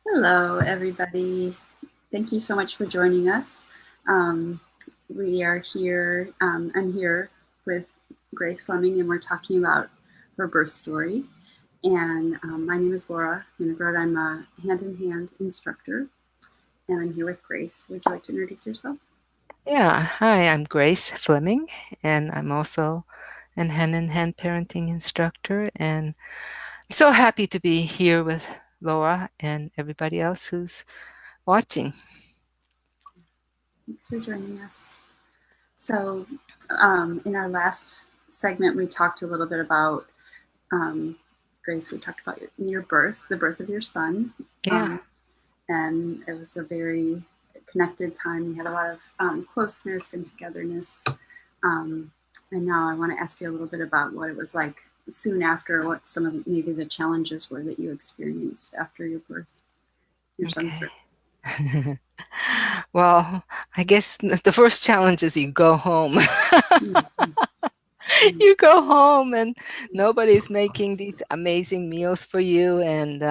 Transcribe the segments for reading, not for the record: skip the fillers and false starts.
Hello, everybody. Thank you so much for joining us. We are here, I'm here with Grace Fleming, and we're talking about her birth story. And my name is Laura Minnigerode. I'm a hand-in-hand instructor, and I'm here with Grace. Would you like to introduce yourself? Yeah, hi, I'm Grace Fleming, and I'm also an hand-in-hand parenting instructor. And I'm so happy to be here with Laura and everybody else who's watching. Thanks for joining us. So, in our last segment, we talked a little bit about um, Grace. We talked about your birth, the birth of your son. Yeah. Um, and it was a very connected time. We had a lot of closeness and togetherness. Um, and now I want to ask you a little bit about what it was like soon after, what some of maybe the challenges were that you experienced after your birth, your son's birth. Okay. Well, I guess the first challenge is you go home. Mm-hmm. You go home and nobody's making these amazing meals for you. And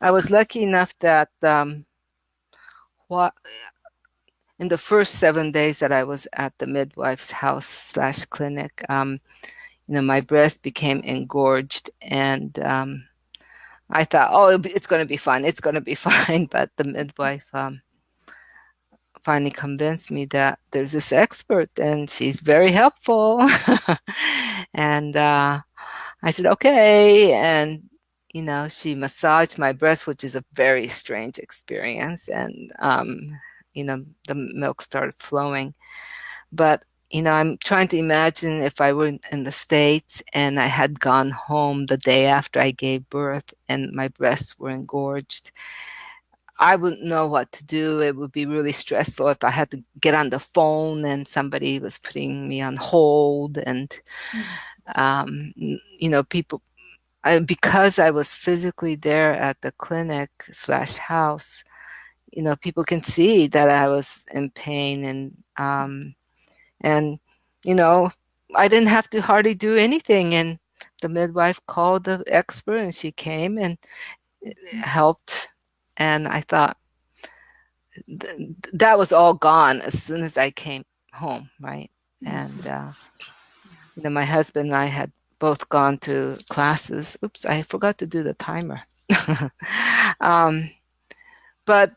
I was lucky enough that what in the first 7 days that I was at the midwife's house slash clinic, my breast became engorged, and I thought, oh, it's going to be fine. It's going to be fine. But the midwife finally convinced me that there's this expert, and she's very helpful. And I said, okay. And she massaged my breast, which is a very strange experience, and the milk started flowing. But I'm trying to imagine if I were in the States and I had gone home the day after I gave birth and my breasts were engorged. I wouldn't know what to do. It would be really stressful if I had to get on the phone and somebody was putting me on hold. And, people, because I was physically there at the clinic slash house, people can see that I was in pain, and you know I didn't have to hardly do anything, and the midwife called the expert and she came and helped. And I thought that was all gone as soon as I came home, right? And my husband and I had both gone to classes. Oops, I forgot to do the timer. um, but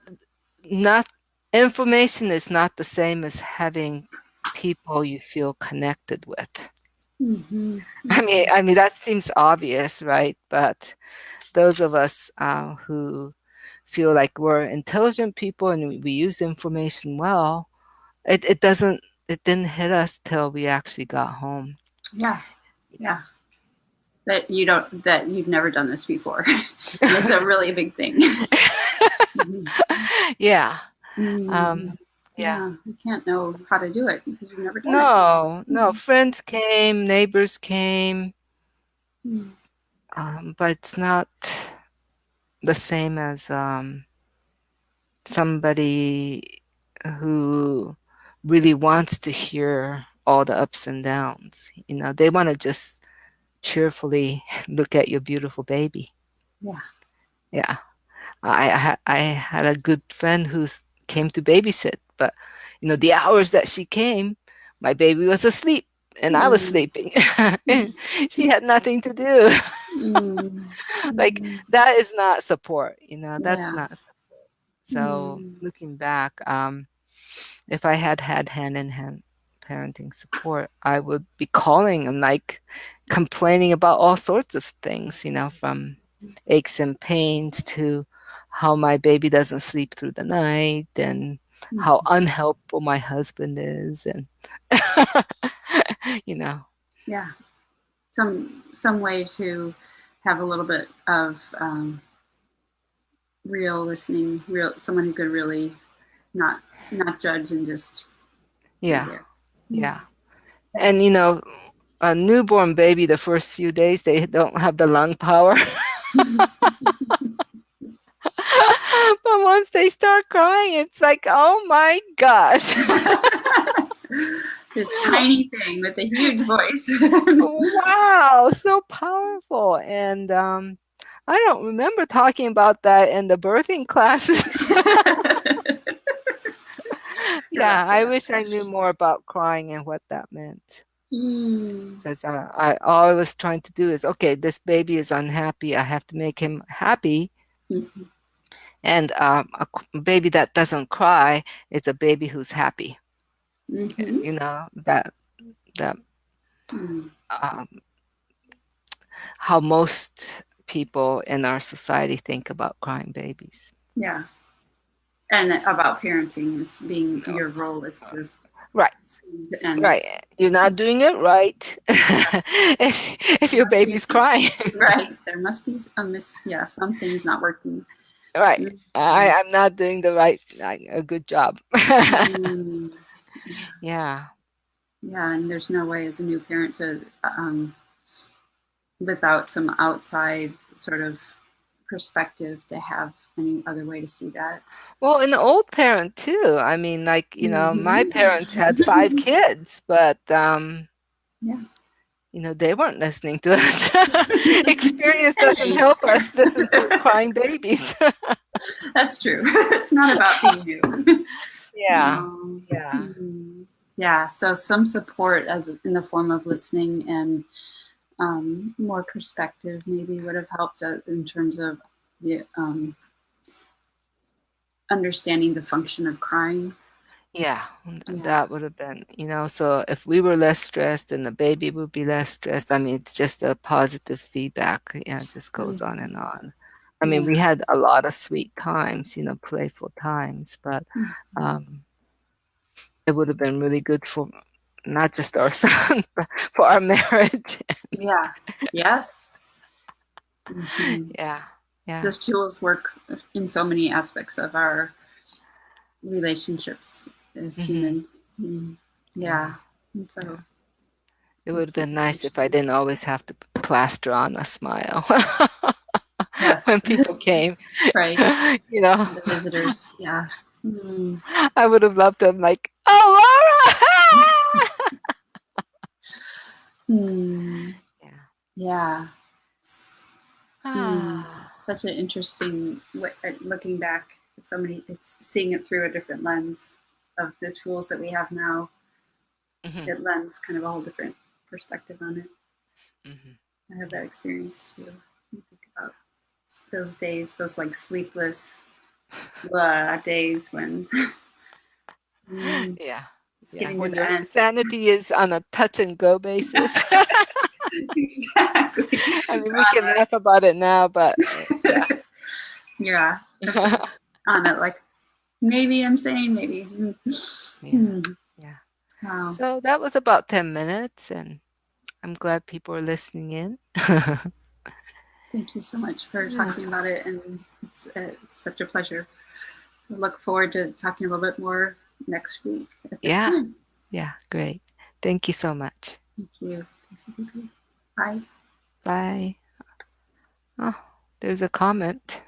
not information is not the same as having people you feel connected with. Mm-hmm. I mean that seems obvious, right? But those of us who feel like we're intelligent people and we use information well, it didn't hit us till we actually got home. Yeah, Yeah. yeah. That you've never done this before. And it's a really big thing. Mm-hmm. Yeah. Mm-hmm. Um, yeah. Yeah, you can't know how to do it because you've never done it. No, no. Mm-hmm. Friends came, neighbors came, Mm-hmm. but it's not the same as somebody who really wants to hear all the ups and downs. They want to just cheerfully look at your beautiful baby. Yeah. Yeah. I had a good friend who came to babysit, but the hours that she came, my baby was asleep and I was Mm. sleeping. And she had nothing to do. Mm. Like, Mm. that is not support, that's Yeah. not support. So Mm. looking back, if I had had hand-in-hand parenting support, I would be calling and like complaining about all sorts of things, from aches and pains to how my baby doesn't sleep through the night and how Mm. unhelpful my husband is, and you know. Yeah. Some way to have a little bit of real listening, real someone who could really not not judge and just be Yeah, there. Mm. yeah. And a newborn baby, the first few days, they don't have the lung power. But once they start crying, it's like, oh my gosh. This tiny thing with a huge voice. Wow, so powerful. And I don't remember talking about that in the birthing classes. Yeah, Yeah, I wish I knew more about crying and what that meant. Mm. Because I all I was trying to do is, okay, this baby is unhappy. I have to make him happy. Mhm. And baby that doesn't cry is a baby who's happy. Mhm. You know that Mm. um, how most people in our society think about crying babies. Yeah. And about parenting is being your role is to Right, soothe and right. You're not doing it right yes, if there your must be baby's crying. right. There must be a yeah, something's not working. Right. Mhm. I'm not doing the right, a good job. Mm. Yeah. Yeah, and there's no way as a new parent to without some outside sort of perspective to have any other way to see that. Well, an old parent too. I mean, like, my Hmm. parents had 5 kids, but Yeah. they weren't listening to us. Experience doesn't Hey, help us listen to crying babies. that's true. It's not about being new. Yeah. Um, Yeah. yeah, so some support as in the form of listening and more perspective maybe would have helped in terms of the understanding the function of crying. Yeah, Yeah. that would have been, so if we were less stressed, then the baby would be less stressed. I mean, it's just a positive feedback. Yeah, it just goes on and Mhm. on. I mean, we Yeah. had a lot of sweet times, playful times, but Mhm. um, it would have been really good for not just our son, but for our marriage. Yeah. Yes. Hmm. Yeah, yeah. Those tools work in so many aspects of our relationships as Hmm. humans. Mm. Yeah, Yeah. And yeah. so It would have it's been nice if I didn't always have to plaster on a smile when yes. people came. Right. You know, The visitors. Yeah. Mm. I would have loved them like, oh, Laura! Hmm. Yeah. Yeah. Hmm. Ah. Such an interesting way, looking back. So many. It's seeing it through a different lens of the tools that we have now. Mhm, It lends kind of a whole different perspective on it. mhm. I have that Yeah. experience too. You think about those days, those like sleepless days when Yeah. just Yeah. getting to When the your end. sanity is on a touch and go basis. Exactly. I mean, we can laugh about it now, but yeah. Yeah, that's on it. Like maybe I'm saying maybe. Yeah. Hmm. Yeah. Wow. So that was about 10 minutes, and I'm glad people are listening in. Thank you so much for Yeah. talking about it, and it's such a pleasure. So look forward to talking a little bit more next week at this Yeah. time. Yeah. Great. Thank you so much. Thank you. Bye. Bye. Oh, there's a comment.